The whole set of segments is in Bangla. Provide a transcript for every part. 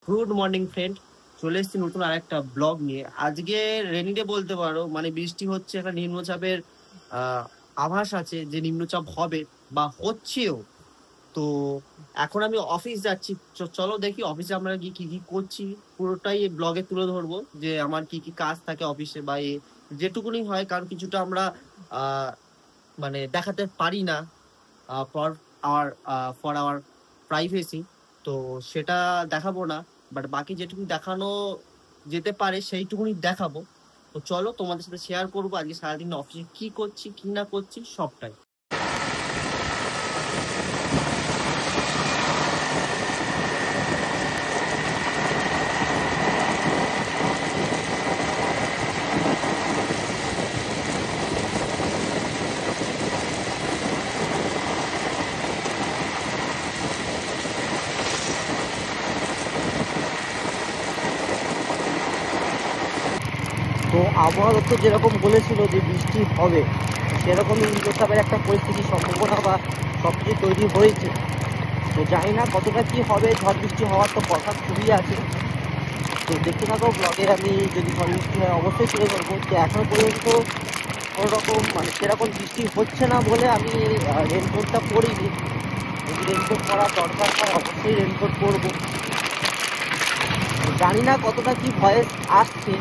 গুড মর্নিং ফ্রেন্ড, চলে এসেছি নতুন আরেকটা ব্লগ নিয়ে। আজকে রেনি ডে বলতে পারো, মানে বৃষ্টি হচ্ছে, একটা নিম্নচাপের আভাস আছে যে নিম্নচাপ হবে বা হচ্ছেও। তো এখন আমি অফিস যাচ্ছি। চলো দেখি অফিসে আমরা কি কি কি করছি, পুরোটাই এই ব্লগে তুলে ধরবো যে আমার কি কি কাজ থাকে অফিসে বা যেটুকুনি হয়, কারণ কিছুটা আমরা আহ মানে দেখাতে পারি না for our for our privacy. তো সেটা দেখাবো না, বাট বাকি যেটুকু দেখানো যেতে পারে সেইটুকুনি দেখাবো। তো চলো তোমাদের সাথে শেয়ার করবো আজকে সারাদিন অফিসে কি করছি কি না করছি সবটাই। তো আবহাওয়া দপ্তর যেরকম বলেছিল যে বৃষ্টি হবে, সেরকমই নিম্নচাপের একটা পরিস্থিতির সম্ভাবনা বা সব কিছু তৈরি হয়েছে। তো জানি না কতটা কি হবে, ঝড় বৃষ্টি হওয়ার তো কথা খুবই আছে। তো দেখতে থাকো ব্লগে, আমি যদি ঝড় বৃষ্টি হয় অবশ্যই তুলে ধরবো। তো এখনো পর্যন্ত কোনো রকম মানে সেরকম বৃষ্টি হচ্ছে না বলে আমি রেনকোটটা পরিনি। যদি রেনকোট পরা দরকার হয় অবশ্যই রেনকোট পরবো। জানি না কতটা কি ভয়েস আসছে,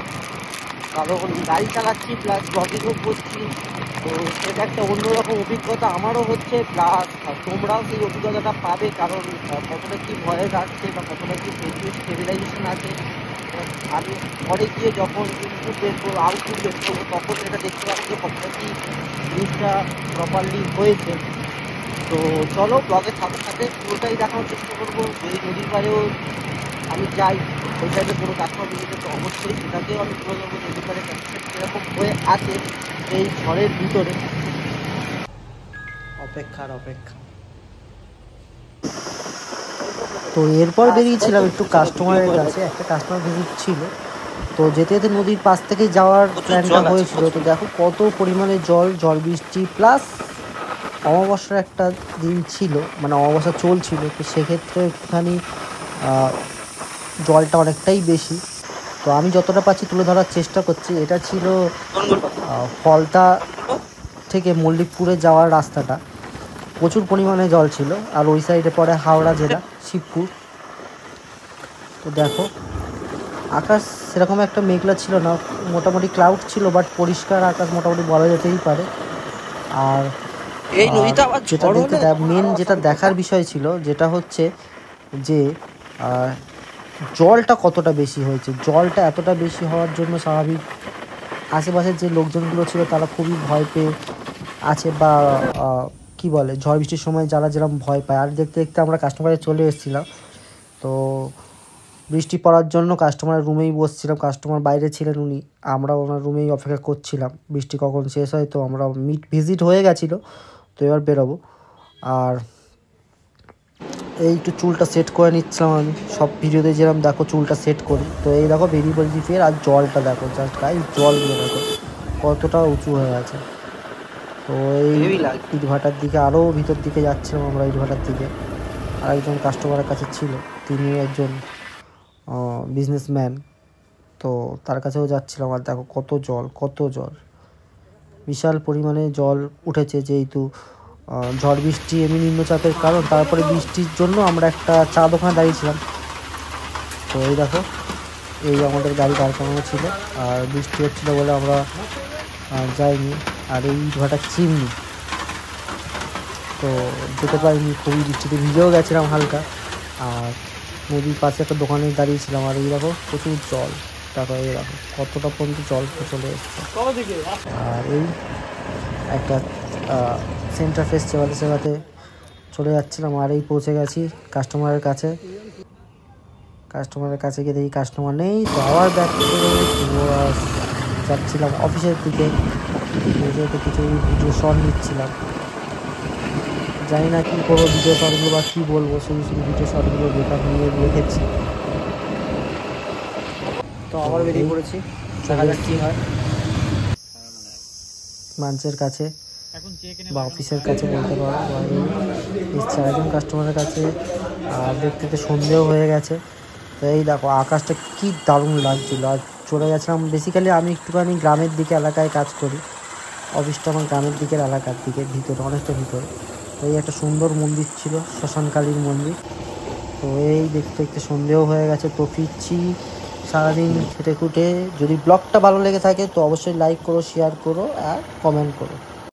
কারণ গাড়ি চালাচ্ছি প্লাস ব্লগিংও করছি। তো সেটা একটা অন্যরকম অভিজ্ঞতা আমারও হচ্ছে, প্লাস তোমরাও সেই অভিজ্ঞতাটা পাবে। কারণ কতটা কি ভয়েস আসছে বা কতটা কি স্টেবিলাইজেশন আছে, আমি পরে গিয়ে যখন ইনপুট বের করবো আউটপুট বের করবো তখন এটা দেখতে পাবো যে কতটা কি জিনিসটা প্রপারলি হয়েছে। তো চলো ব্লগের সাথে সাথে পুরোটাই দেখানোর চেষ্টা করবো। যদি নদীর পাড়েও আমি যাই, ওই সাইডে কোনো কাস্টমার ভিজিটে, তো অবশ্যই সেটাকেও আমি তুলে ধরবো। নদীর পাড়ে কন্ডিশন কীরকম হয়ে আছে এই ঝড়ের ভিতরে। অপেক্ষার অপেক্ষা। তো এরপর বেরিয়েছিলাম একটু কাস্টমারের কাছে, একটা কাস্টমার ভিজিট ছিল। তো যেতে যেতে নদীর পাশ থেকে যাওয়ার প্ল্যানটা হয়েছিল। তো দেখো কত পরিমাণে জল, ঝড় বৃষ্টি প্লাস অমাবস্যার একটা দিন ছিল, মানে অমাবস্যা চলছিল। তো সেক্ষেত্রে একটুখানি জলটা অনেকটাই বেশি। তো আমি যতটা পাচ্ছি তুলে ধরার চেষ্টা করছি। এটা ছিল ফলতা থেকে মল্লিকপুরে যাওয়ার রাস্তাটা, প্রচুর পরিমাণে জল ছিল। আর ওই সাইডে পড়ে হাওড়া জেলা, শিবপুর। তো দেখো আকাশ সেরকম একটা মেঘলা ছিল না, মোটামুটি ক্লাউড ছিল, বাট পরিষ্কার আকাশ মোটামুটি বলা যেতেই পারে। আর এই নদীটা আবার যেটা মেন যেটা দেখার বিষয় ছিল, যেটা হচ্ছে যে জলটা কতটা বেশি হয়েছে। জলটা এতটা বেশি হওয়ার জন্য স্বাভাবিক আশেপাশের যে লোকজনগুলো ছিল তারা খুবই ভয় পেয়ে আছে, বা কি বলে, ঝড় বৃষ্টির সময় যারা যেরকম ভয় পায়। আর দেখতে দেখতে আমরা কাস্টমারে চলে এসেছিলাম। তো বৃষ্টি পড়ার জন্য কাস্টমারের রুমেই বসছিলাম, কাস্টমার বাইরে ছিলেন উনি, আমরা ওনার রুমেই অপেক্ষা করছিলাম বৃষ্টি কখন শেষ হয়। তো আমরা ভিজিট হয়ে গেছিলো, তো এবার বেরোবো। আর এই একটু চুলটা সেট করে নিচ্ছিলাম আমি, সব ভিডিওতে যেরকম দেখো চুলটা সেট করি। তো এই দেখো বেরিয়ে পড়েছি ফের। আর জলটা দেখো, জাস্ট গাইস জলগুলো দেখো কতটা উঁচু হয়ে আছে। তো এই ইটভাটার দিকে আরও ভিতর দিকে যাচ্ছিলাম আমরা, ইটভাটার দিকে। আর একজন কাস্টমারের কাছে ছিল, তিনি একজন বিজনেসম্যান। তো তার কাছেও যাচ্ছিলাম। আর দেখো কত জল, কত জল, বিশাল পরিমাণে জল উঠেছে। যেহেতু ঝড় বৃষ্টি এমনি নিম্নচাপের কারণ, তারপরে বৃষ্টির জন্য আমরা একটা চা দোকানে দাঁড়িয়েছিলাম। তো এই দেখো এই আমাদের গাড়ি দাঁড় করানো ছিল, আর বৃষ্টি হচ্ছিল বলে আমরা যাইনি। আর এই ইটভাটার চিমনি, তো যেতে পারিনি, খুবই বৃষ্টিতে ভিজেও গেছিলাম হালকা। আর নদীর পাশে একটা দোকানে দাঁড়িয়েছিলাম। আর এই দেখো প্রচুর জল, তারপরে এই দেখো কতটা পর্যন্ত জল চলে এসছে। আর এই একটা সেন্টার ফেস চেবাতে চেবাতে চলে যাচ্ছিলাম। আর এই পৌঁছে গেছি কাস্টমারের কাছে। কাস্টমারের কাছে গিয়ে দেখি কাস্টমার নেই। তো আবার ব্যাক করে যাচ্ছিলাম অফিসের দিকে। যেহেতু কিছু ভিডিও শট নিচ্ছিলাম, জানি না কী করবো ভিডিও শটগুলো বা কী বলবো, শুধু শুধু ভিডিও শটগুলো বেকার নিয়ে রেখেছি। তো আবার বেরিয়ে পড়েছি, দেখা যাক কী হয়। মানুষের কাছে বা অফিসের কাছে বলতে পারো, বা এই 4জন কাস্টমারের কাছে। আর দেখতে তো সন্ধেও হয়ে গেছে। তো এই দেখো আকাশটা কি দারুণ লাগছিল। আর চলে গেছিলাম, বেসিক্যালি আমি একটুখানি গ্রামের দিকে এলাকায় কাজ করি, অফিসটা আমার গ্রামের দিকের এলাকার দিকে, ভিতরে অনেকটা ভিতরে। তো এই একটা সুন্দর মন্দির ছিল, শ্মশানকালীর মন্দির। তো এই দেখতে দেখতে সন্ধেও হয়ে গেছে, তো ফিরছি সারাদিন খেটে খুটে। যদি ব্লগটা ভালো লেগে থাকে তো অবশ্যই লাইক করো, শেয়ার করো আর কমেন্ট করো।